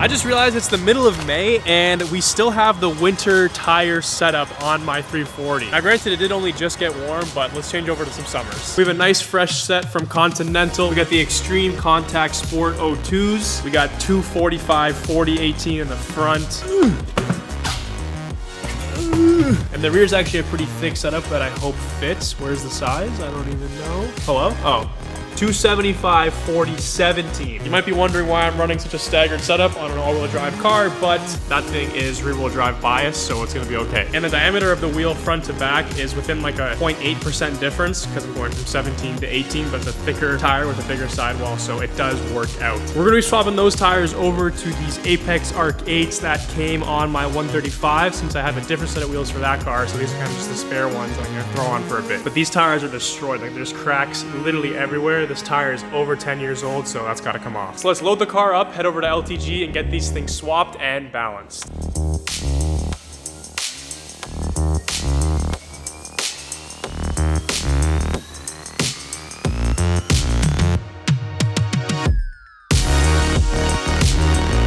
I just realized it's the middle of May and we still have the winter tire setup on my 340. Now granted, it did only just get warm, but let's change over to some summers. We have a nice fresh set from Continental. We got the Extreme Contact Sport 02s. We got 245 4018 in the front. And the rear is actually a pretty thick setup that I hope fits. Where's the size? I don't even know. Hello? Oh. 275 4017. You might be wondering why I'm running such a staggered setup on an all-wheel drive car, but that thing is rear-wheel drive bias, so it's gonna be okay. And the diameter of the wheel front to back is within like a 0.8% difference because I'm going from 17 to 18, but it's a thicker tire with a bigger sidewall, so it does work out. We're gonna be swapping those tires over to these Apex Arc 8s that came on my 135 since I have a different set of wheels for that car, so these are kind of just the spare ones that I'm gonna throw on for a bit. But these tires are destroyed, like there's cracks literally everywhere. This tire is over 10 years old, so that's gotta come off. So let's load the car up, head over to LTG, and get these things swapped and balanced.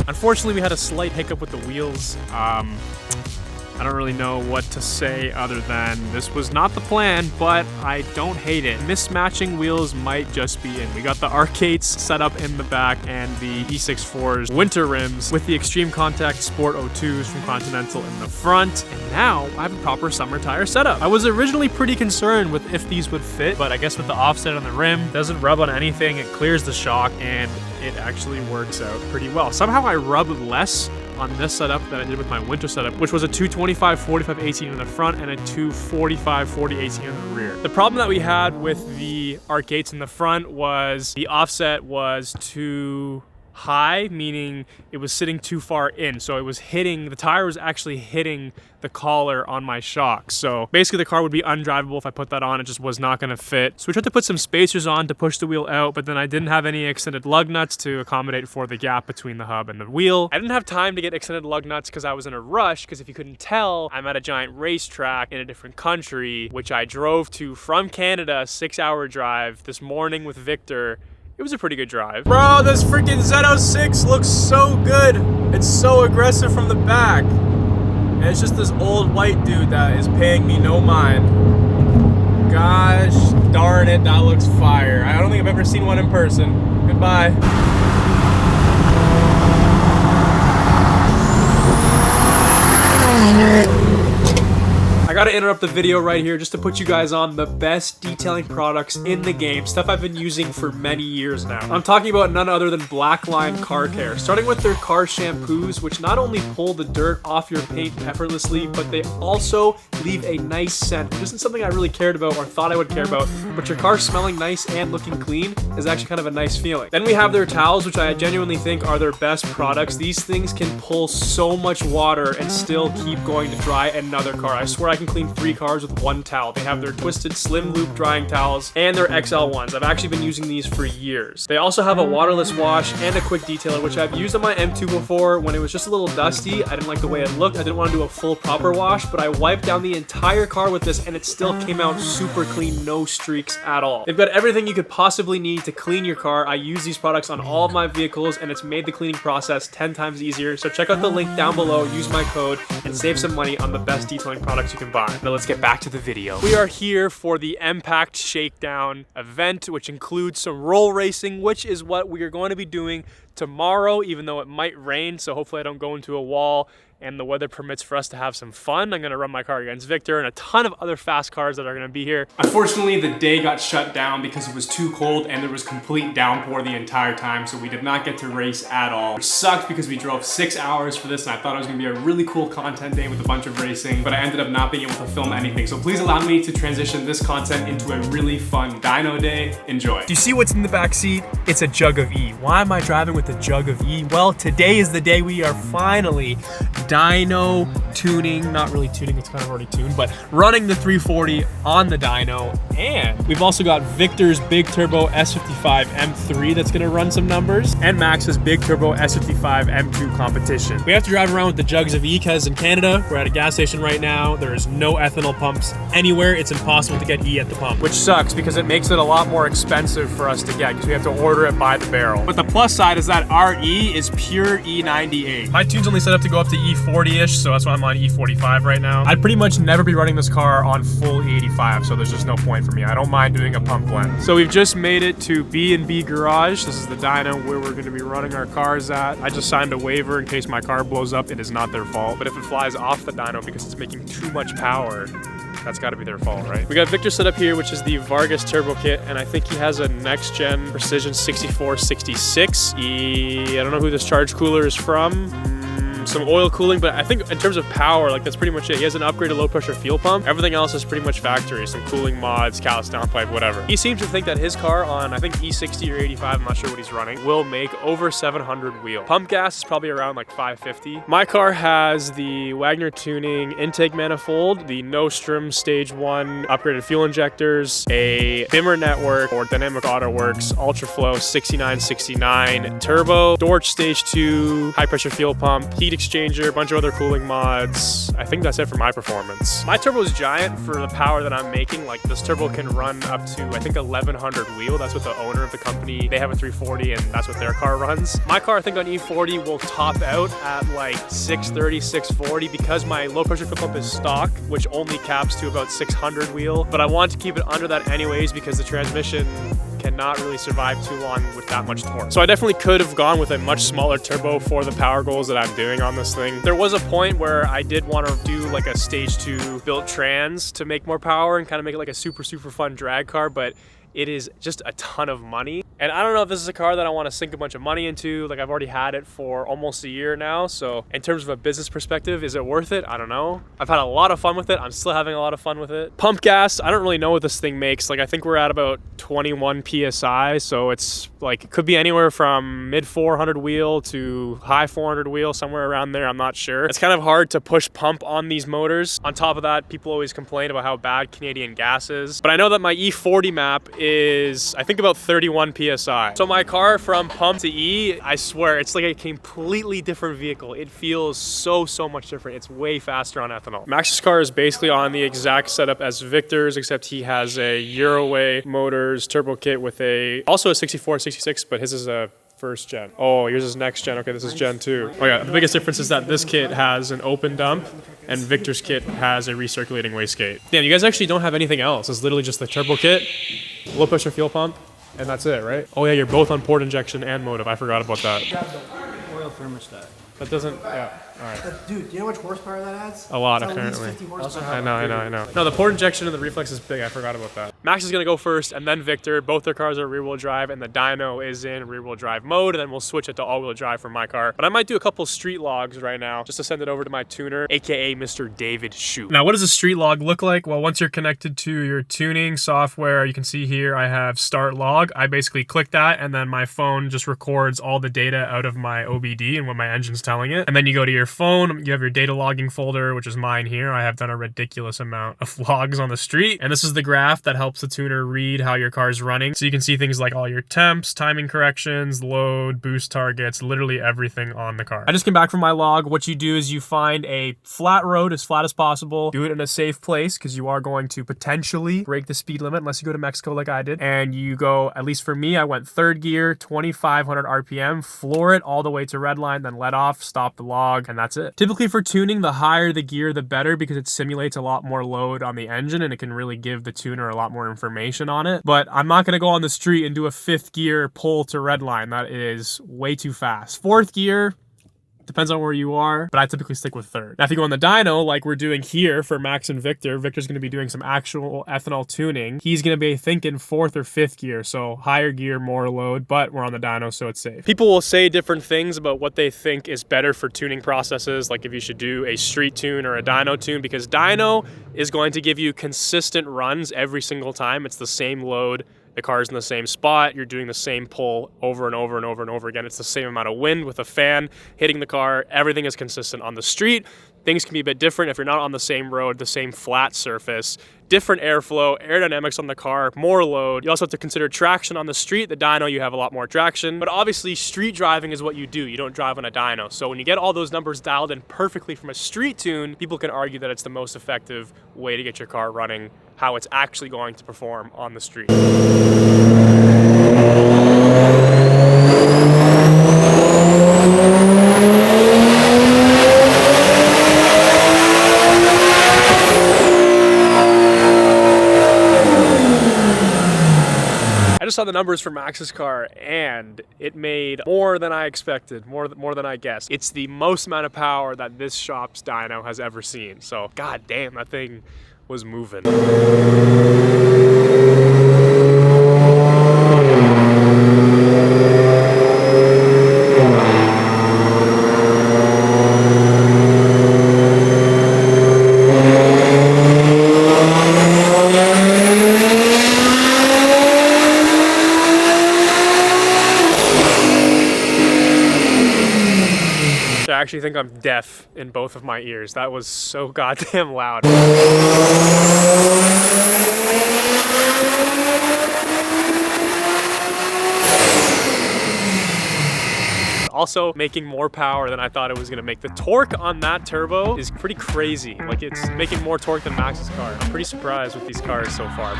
Unfortunately, we had a slight hiccup with the wheels. I don't really know what to say other than this was not the plan, but I don't hate it. Mismatching wheels might just be in. We got the Arcates set up in the back and the E64's winter rims with the Extreme Contact Sport 02s from Continental in the front. And now I have a proper summer tire setup. I was originally pretty concerned with if these would fit, but I guess with the offset on the rim, it doesn't rub on anything, it clears the shock, and it actually works out pretty well. Somehow I rubbed less on this setup than I did with my winter setup, which was a 225 45 18 in the front and a 245 40 18 in the rear. The problem that we had with the Arcates in the front was the offset was too high, meaning it was sitting too far in, so it was hitting, the tire was actually hitting the collar on my shock. So basically the car would be undrivable if I put that on. It just was not going to fit. So we tried to put some spacers on to push the wheel out, but then I didn't have any extended lug nuts to accommodate for the gap between the hub and the wheel. I didn't have time to get extended lug nuts because I was in a rush, because if you couldn't tell, I'm at a giant racetrack in a different country, which I drove to from Canada, a 6-hour drive this morning with Victor. It was a pretty good drive. Bro, this freaking Z06 looks so good. It's so aggressive from the back. And it's just this old white dude that is paying me no mind. Gosh darn it, that looks fire. I don't think I've ever seen one in person. Goodbye. I gotta interrupt the video right here just to put you guys on the best detailing products in the game, stuff I've been using for many years now. I'm talking about none other than Blackline car care, starting with their car shampoos, which not only pull the dirt off your paint effortlessly, but they also leave a nice scent, which isn't something I really cared about or thought I would care about, but your car smelling nice and looking clean is actually kind of a nice feeling. Then we have their towels, which I genuinely think are their best products. These things can pull so much water and still keep going to dry another car. I swear I can clean 3 cars with 1 towel. They have their twisted slim loop drying towels and their XL ones. I've actually been using these for years. They also have a waterless wash and a quick detailer, which I've used on my M2 before when it was just a little dusty. I didn't like the way it looked. I didn't want to do a full proper wash, but I wiped down the entire car with this and it still came out super clean, no streaks at all. They've got everything you could possibly need to clean your car. I use these products on all of my vehicles and it's made the cleaning process 10 times easier. So check out the link down below, use my code, and save some money on the best detailing products you can buy. Now let's get back to the video. We are here for the Impact Shakedown event, which includes some roll racing, which is what we are going to be doing tomorrow, even though it might rain, so hopefully I don't go into a wall and the weather permits for us to have some fun. I'm gonna run my car against Victor and a ton of other fast cars that are gonna be here. Unfortunately, the day got shut down because it was too cold and there was complete downpour the entire time, so we did not get to race at all, which sucked because we drove 6 hours for this and I thought it was gonna be a really cool content day with a bunch of racing, but I ended up not being able to film anything. So please allow me to transition this content into a really fun dyno day. Enjoy. Do you see what's in the back seat? It's a jug of E. Why am I driving with a jug of E? Well, today is the day we are finally dyno tuning, not really tuning, it's kind of already tuned, but running the 340 on the dyno. And we've also got Victor's Big Turbo S55 M3 that's gonna run some numbers, and Max's Big Turbo S55 M2 competition. We have to drive around with the jugs of E because in Canada, we're at a gas station right now, there is no ethanol pumps anywhere. It's impossible to get E at the pump, which sucks because it makes it a lot more expensive for us to get because we have to order it by the barrel. But the plus side is that RE is pure E98. My tune's only set up to go up to E40-ish, so that's why I'm on E45 right now. I'd pretty much never be running this car on full E85, so there's just no point for me. I don't mind doing a pump blend. So we've just made it to B&B Garage. This is the dyno where we're gonna be running our cars at. I just signed a waiver in case my car blows up. It is not their fault. But if it flies off the dyno because it's making too much power, that's got to be their fault, right? We got Victor set up here, which is the Vargas turbo kit, and I think he has a next gen Precision 6466. I don't know who this charge cooler is from. Some oil cooling, but I think in terms of power, like that's pretty much it. He has an upgraded low pressure fuel pump. Everything else is pretty much factory. Some cooling mods, callus downpipe, whatever. He seems to think that his car on, I think E60 or 85, I'm not sure what he's running, will make over 700 wheel. Pump gas is probably around like 550. My car has the Wagner tuning intake manifold, the Nostrum stage 1 upgraded fuel injectors, a BimmerNetwork or Dynamic Auto Works Ultraflow 6969 turbo, Dorch stage 2 high pressure fuel pump, heat exchanger, a bunch of other cooling mods. I think that's it for my performance. My turbo is giant for the power that I'm making. Like this turbo can run up to, I think, 1100 wheel. That's what the owner of the company, they have a 340 and that's what their car runs. My car, I think on E40 will top out at like 630, 640 because my low pressure fuel pump is stock, which only caps to about 600 wheel. But I want to keep it under that anyways because the transmission cannot really survive too long with that much torque. So I definitely could have gone with a much smaller turbo for the power goals that I'm doing on this thing. There was a point where I did want to do like a stage 2 built trans to make more power and kind of make it like a super fun drag car, but it is just a ton of money. And I don't know if this is a car that I want to sink a bunch of money into. Like I've already had it for almost a year now. So in terms of a business perspective, is it worth it? I don't know. I've had a lot of fun with it. I'm still having a lot of fun with it. Pump gas, I don't really know what this thing makes. Like I think we're at about 21 PSI. So it's like, it could be anywhere from mid 400 wheel to high 400 wheel, somewhere around there. I'm not sure. It's kind of hard to push pump on these motors. On top of that, people always complain about how bad Canadian gas is. But I know that my E40 map is, I think, about 31 PSI. So my car from pump to E, I swear, it's like a completely different vehicle. It feels so much different. It's way faster on ethanol. Max's car is basically on the exact setup as Victor's, except he has a Euroway Motors turbo kit with also a 64, 66, but his is a first gen. Oh, yours is next gen. Okay, this is gen 2. Oh yeah, the biggest difference is that this kit has an open dump and Victor's kit has a recirculating wastegate. Damn, you guys actually don't have anything else. It's literally just the turbo kit, low pressure fuel pump, and that's it, right? Oh yeah, you're both on port injection and motive. I forgot about that. Oil thermostat. That doesn't, yeah, all right. But dude, do you know how much horsepower that adds? A lot, it's apparently. 50 horsepower. I know. No, the port injection and the reflex is big. I forgot about that. Max is gonna go first, and then Victor. Both their cars are rear-wheel drive, and the dyno is in rear-wheel drive mode, and then we'll switch it to all-wheel drive for my car. But I might do a couple street logs right now, just to send it over to my tuner, aka Mr. David Shoup. Now, what does a street log look like? Well, once you're connected to your tuning software, you can see here I have start log. I basically click that, and then my phone just records all the data out of my OBD and what my engine's telling it. And then you go to your phone, you have your data logging folder, which is mine here. I have done a ridiculous amount of logs on the street. And this is the graph that helps the tuner read how your car's running. So you can see things like all your temps, timing corrections, load, boost targets, literally everything on the car. I just came back from my log. What you do is you find a flat road, as flat as possible. Do it in a safe place because you are going to potentially break the speed limit unless you go to Mexico like I did. And you go, at least for me, I went third gear, 2,500 RPM, floor it all the way to red line, then let off, stop the log, and that's it. Typically for tuning, the higher the gear, the better, because it simulates a lot more load on the engine and it can really give the tuner a lot more information on it. But I'm not gonna go on the street and do a fifth gear pull to red line. That is way too fast. Fourth gear, depends on where you are, but I typically stick with third. Now, if you go on the dyno, like we're doing here for Max and Victor, Victor's gonna be doing some actual ethanol tuning. He's gonna be thinking fourth or fifth gear, so higher gear, more load, but we're on the dyno, so it's safe. People will say different things about what they think is better for tuning processes, like if you should do a street tune or a dyno tune, because dyno is going to give you consistent runs every single time. It's the same load. The car's in the same spot, you're doing the same pull over and over and over and over again. It's the same amount of wind with a fan hitting the car. Everything is consistent. On the street, things can be a bit different if you're not on the same road, the same flat surface. Different airflow, aerodynamics on the car, more load. You also have to consider traction on the street. The dyno, you have a lot more traction. But obviously, street driving is what you do. You don't drive on a dyno. So when you get all those numbers dialed in perfectly from a street tune, people can argue that it's the most effective way to get your car running, how it's actually going to perform on the street. saw the numbers for Max's car, and it made more than I expected, more than I guessed. It's the most amount of power that this shop's dyno has ever seen. So, god damn, that thing was moving. I actually think I'm deaf in both of my ears. That was so goddamn loud. Also making more power than I thought it was gonna make. The torque on that turbo is pretty crazy. Like, it's making more torque than Max's car. I'm pretty surprised with these cars so far.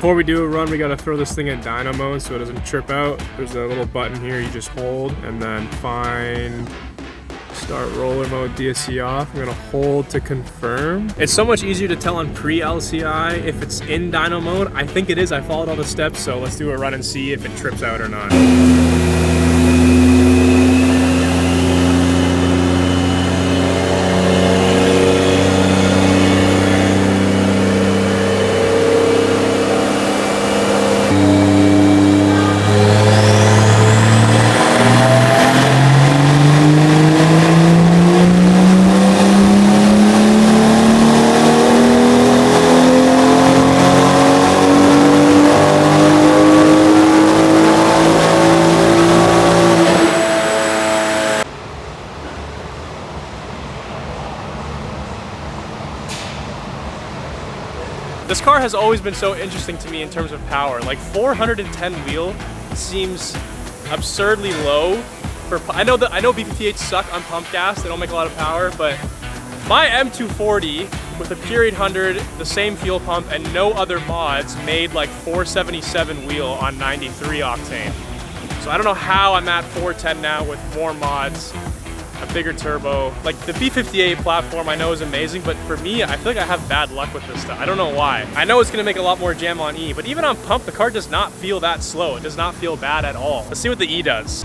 Before we do a run, we gotta throw this thing in dyno mode so it doesn't trip out. There's a little button here you just hold, and then find start roller mode DSC off. I'm gonna hold to confirm. It's so much easier to tell on pre-LCI if it's in dyno mode. I think it is. I followed all the steps, so let's do a run and see if it trips out or not. This car has always been so interesting to me in terms of power. Like 410 wheel seems absurdly low for. I know B58s suck on pump gas; they don't make a lot of power. But my M240 with a Pure 800, the same fuel pump, and no other mods made like 477 wheel on 93 octane. So I don't know how I'm at 410 now with more mods. A bigger turbo. Like the B58 platform I know is amazing, but for me, I feel like I have bad luck with this stuff. I don't know why. I know it's gonna make a lot more jam on E, but even on pump, the car does not feel that slow. It does not feel bad at all. Let's see what the E does.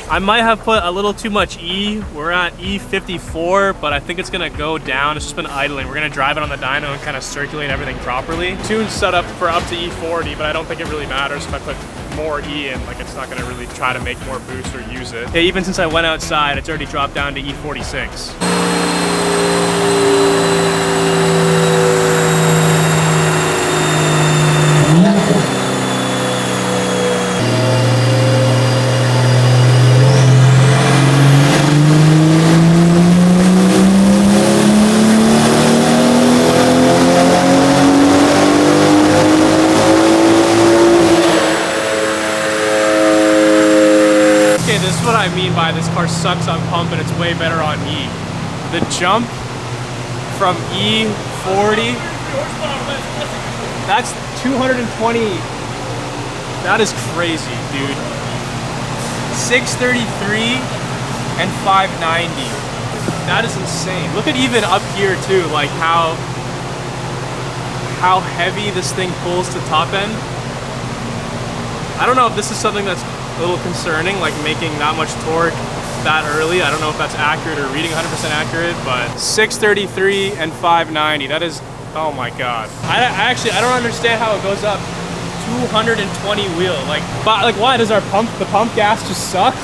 I might have put a little too much E. We're at E54, but I think it's gonna go down. It's just been idling. We're gonna drive it on the dyno and kind of circulate everything properly. Tune's set up for up to E40, but I don't think it really matters if I put more E in. Like, it's not gonna really try to make more boost or use it. Yeah, even since I went outside, it's already dropped down to E46. This is what I mean by this car sucks on pump and it's way better on E. The jump from E40, that's 220. That is crazy, dude. 633 and 590. That is insane. Look at even up here too, like how heavy this thing pulls to top end. I don't know if this is something that's a little concerning, like making that much torque that early. I don't know if that's accurate or reading 100% accurate, but 633 and 590, that is, oh my god. I don't understand how it goes up 220 wheel. Like why does the pump gas just suck?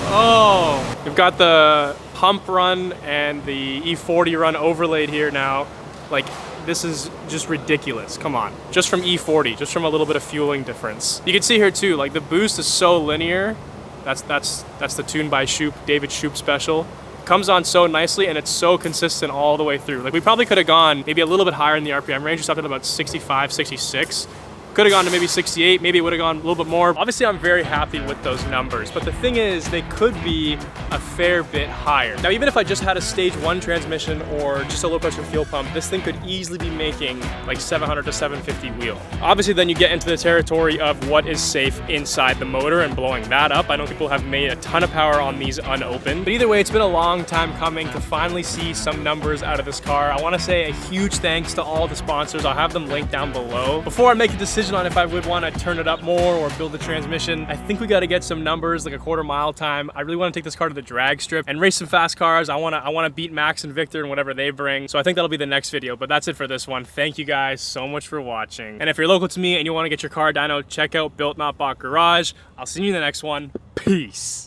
Oh, we've got the pump run and the E40 run overlaid here now. Like, this is just ridiculous. Come on. Just from E40, just from a little bit of fueling difference. You can see here too, like the boost is so linear. That's the TunedByShoup, David Shoup special. Comes on so nicely and it's so consistent all the way through. Like, we probably could have gone maybe a little bit higher in the RPM range, just up to about 65, 66. Could have gone to maybe 68, maybe it would have gone a little bit more. Obviously, I'm very happy with those numbers, but the thing is, they could be a fair bit higher. Now, even if I just had a stage 1 transmission or just a low pressure fuel pump, this thing could easily be making like 700 to 750 wheel. Obviously, then you get into the territory of what is safe inside the motor and blowing that up. I know people have made a ton of power on these unopened, but either way, it's been a long time coming to finally see some numbers out of this car. I want to say a huge thanks to all the sponsors. I'll have them linked down below. Before I make a decision on if I would want to turn it up more or build the transmission, I think we got to get some numbers, like a quarter mile time. I really want to take this car to the drag strip and race some fast cars. I want to beat Max and Victor and whatever they bring. So I think that'll be the next video, but that's it for this one. Thank you guys so much for watching. And if you're local to me and you want to get your car dyno, check out Built Not Bought Garage. I'll see you in the next one. Peace.